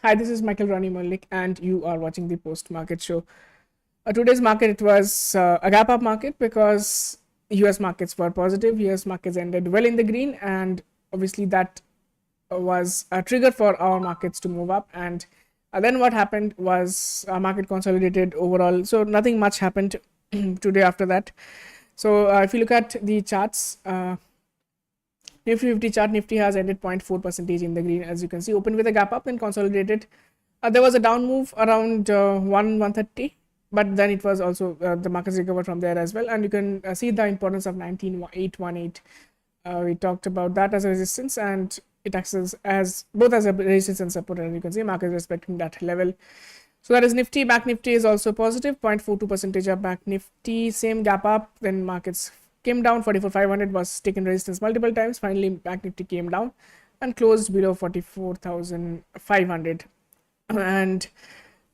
Hi, this is Rony Mullick, and you are watching the Post Market Show. Today's market it was a gap up market because U.S. markets were positive. U.S. markets ended well in the green, and obviously that was a trigger for our markets to move up. And then what happened was our market consolidated overall. So nothing much happened today after that. So if you look at the charts, Nifty 50 chart, Nifty has ended 0.4% in the green, as you can see, opened with a gap up and consolidated. There was a down move around 130, but then it was also the markets recovered from there as well, and you can see the importance of 19818. We talked about that as a resistance, and it acts as both as a resistance and support, and you can see market respecting that level. So that is Nifty. Back Nifty is also positive, 0.42% up. Back Nifty, same gap up, then markets came down. 44,500 was taken resistance multiple times. Finally, Back Nifty came down and closed below 44,500. And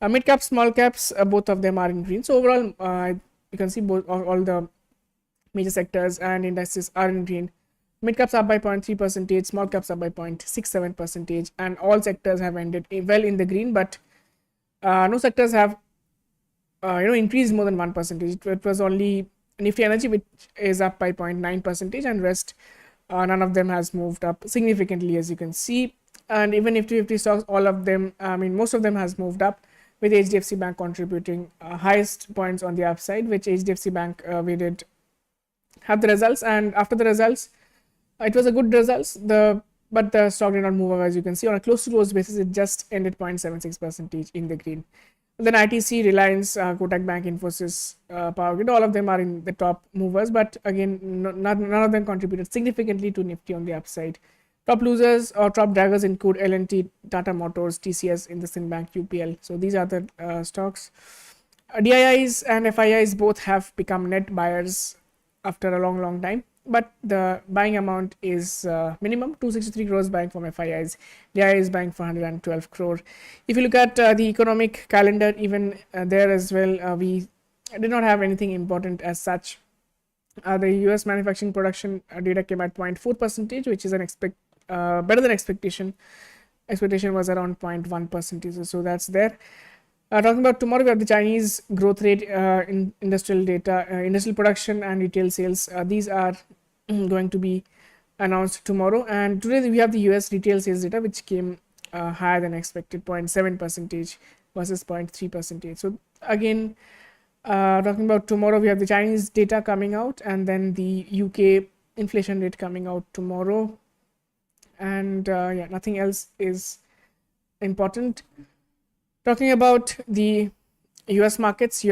mid caps, small caps, both of them are in green. So overall, you can see both all the major sectors and indices are in green. Mid caps up by 0.3%, small caps up by 0.67%, and all sectors have ended well in the green. But no sectors have increased more than 1%. It was only Nifty Energy, which is up by 0.9%, and rest none of them has moved up significantly, as you can see. And even Nifty 50 stocks, all of them, most of them has moved up, with HDFC Bank contributing highest points on the upside, which HDFC Bank we did have the results, and after the results, it was a good results. But the stock did not move up, as you can see. On a close to close basis, it just ended 0.76% in the green. Then ITC, Reliance, Kotak Bank, Infosys, Power Grid, all of them are in the top movers, but again, none of them contributed significantly to Nifty on the upside. Top losers or top draggers include L&T, Tata Motors, TCS, IndusInd Bank, UPL. So these are the stocks. DIIs and FIIs both have become net buyers after a long time, but the buying amount is minimum 263 crores buying from FIIs. DII is buying for 112 crore. If you look at the economic calendar, even there as well, we did not have anything important as such. The US manufacturing production data came at 0.4%, which is better than expectation. Expectation was around 0.1%, so that's there. Talking about tomorrow, we have the Chinese growth rate in industrial data, industrial production and retail sales. These are going to be announced tomorrow. And today we have the US retail sales data, which came higher than expected, 0.7% versus 0.3%. So again, talking about tomorrow, we have the Chinese data coming out, and then the UK inflation rate coming out tomorrow. And yeah, nothing else is important. Talking about the US markets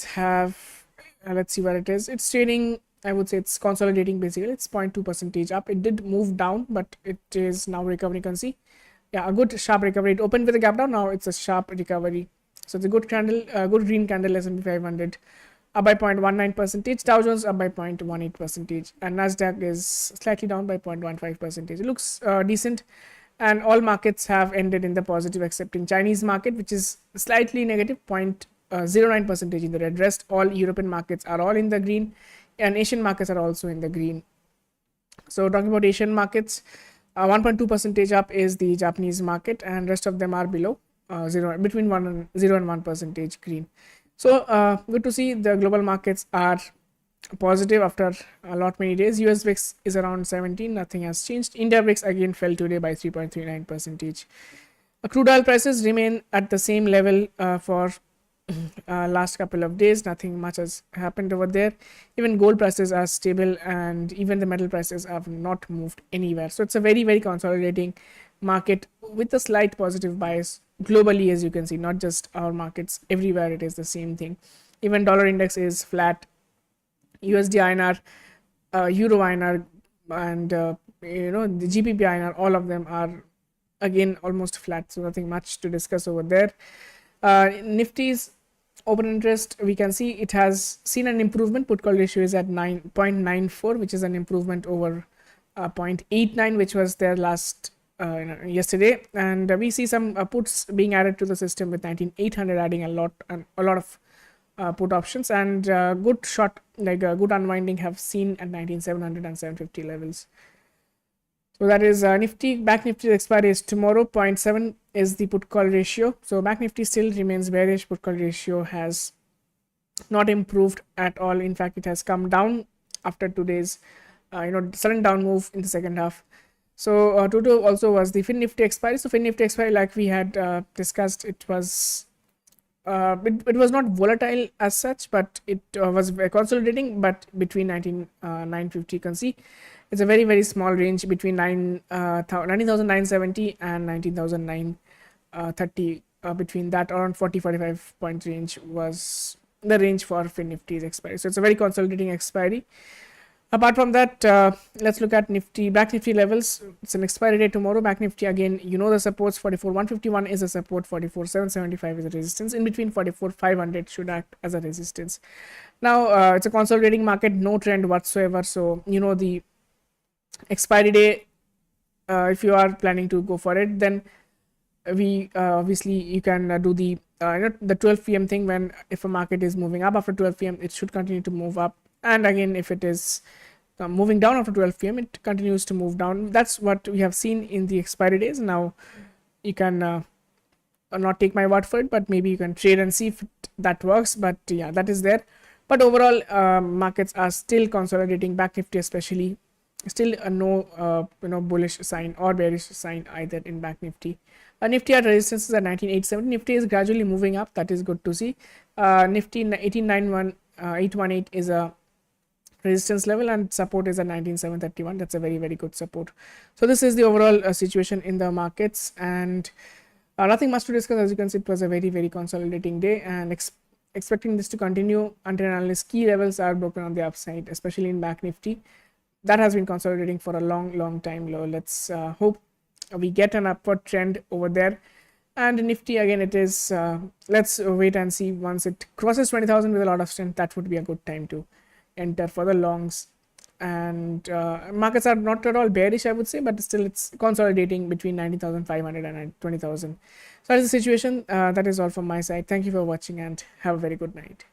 have, let's see where it is. It's trading, I would say it's consolidating basically. It's 0.2% up. It did move down, but it is now recovering. You can see, yeah, a good sharp recovery. It opened with a gap down. Now it's a sharp recovery. So it's a good candle, good green candle. S&P 500 up by 0.19%. Dow Jones up by 0.18%, and Nasdaq is slightly down by 0.15%. It looks decent. And all markets have ended in the positive, excepting Chinese market, which is slightly negative, 0.09% in the red. Rest all European markets are all in the green, and Asian markets are also in the green. So talking about Asian markets, 1.2% up is the Japanese market, and rest of them are below between 0 and 1% green. So good to see the global markets are positive after many days. US VIX is around 17, nothing has changed. India VIX again fell today by 3.39%. Crude oil prices remain at the same level for last couple of days. Nothing much has happened over there. Even gold prices are stable, and even the metal prices have not moved anywhere. So it's a very consolidating market with a slight positive bias globally, as you can see, not just our markets. Everywhere it is the same thing. Even dollar index is flat. USD INR, Euro INR, and the GBP INR, all of them are again almost flat. So nothing much to discuss over there. Nifty's open interest, we can see it has seen an improvement. Put call ratio is at 9.94, which is an improvement over 0.89, which was there yesterday. And we see some puts being added to the system, with 19,800 adding a lot of put options, and good short, like good unwinding have seen at 19,700 and 750 levels. So that is Nifty. Back Nifty expiry is tomorrow. 0.7 is the put call ratio. So Back Nifty still remains bearish. Put call ratio has not improved at all. In fact, it has come down after today's sudden down move in the second half. So today also was the Fin Nifty expiry. So Fin Nifty expiry, like we had discussed, it was it was not volatile as such, but it was consolidating. But between 950, you can see it's a very small range between 19,970 and 19,930. Between that, around 40-45 point range was the range for Fin Nifty's expiry. So it's a very consolidating expiry. Apart from that, let's look at Nifty, Back Nifty levels. It's an expiry day tomorrow. Back Nifty, again, the supports. 44,151 is a support, 44,775 is a resistance. In between, 44,500 should act as a resistance. Now, it's a consolidating market, no trend whatsoever. So, the expiry day, if you are planning to go for it, then we obviously you can do the 12 p.m. thing. When if a market is moving up after 12 p.m., it should continue to move up. And again, if it is moving down after 12 p.m., it continues to move down. That's what we have seen in the expiry days. Now, you can not take my word for it, but maybe you can trade and see if that works. But yeah, that is there. But overall, markets are still consolidating. Back Nifty especially, still no bullish sign or bearish sign either in Back Nifty. Nifty at resistances at 19,870. Nifty is gradually moving up. That is good to see. Nifty 18,818 is a resistance level, and support is at 19,731. That's a very good support. So this is the overall situation in the markets, and nothing much to discuss. As you can see, it was a very consolidating day, and expecting this to continue until analysts key levels are broken on the upside, especially in Back Nifty. That has been consolidating for a long time low. Let's hope we get an upward trend over there. And Nifty, again, it is let's wait and see. Once it crosses 20,000 with a lot of strength, that would be a good time to enter for the longs. And markets are not at all bearish, I would say, but still it's consolidating between 19,500 and 20,000. So that is the situation. That is all from my side. Thank you for watching, and have a very good night.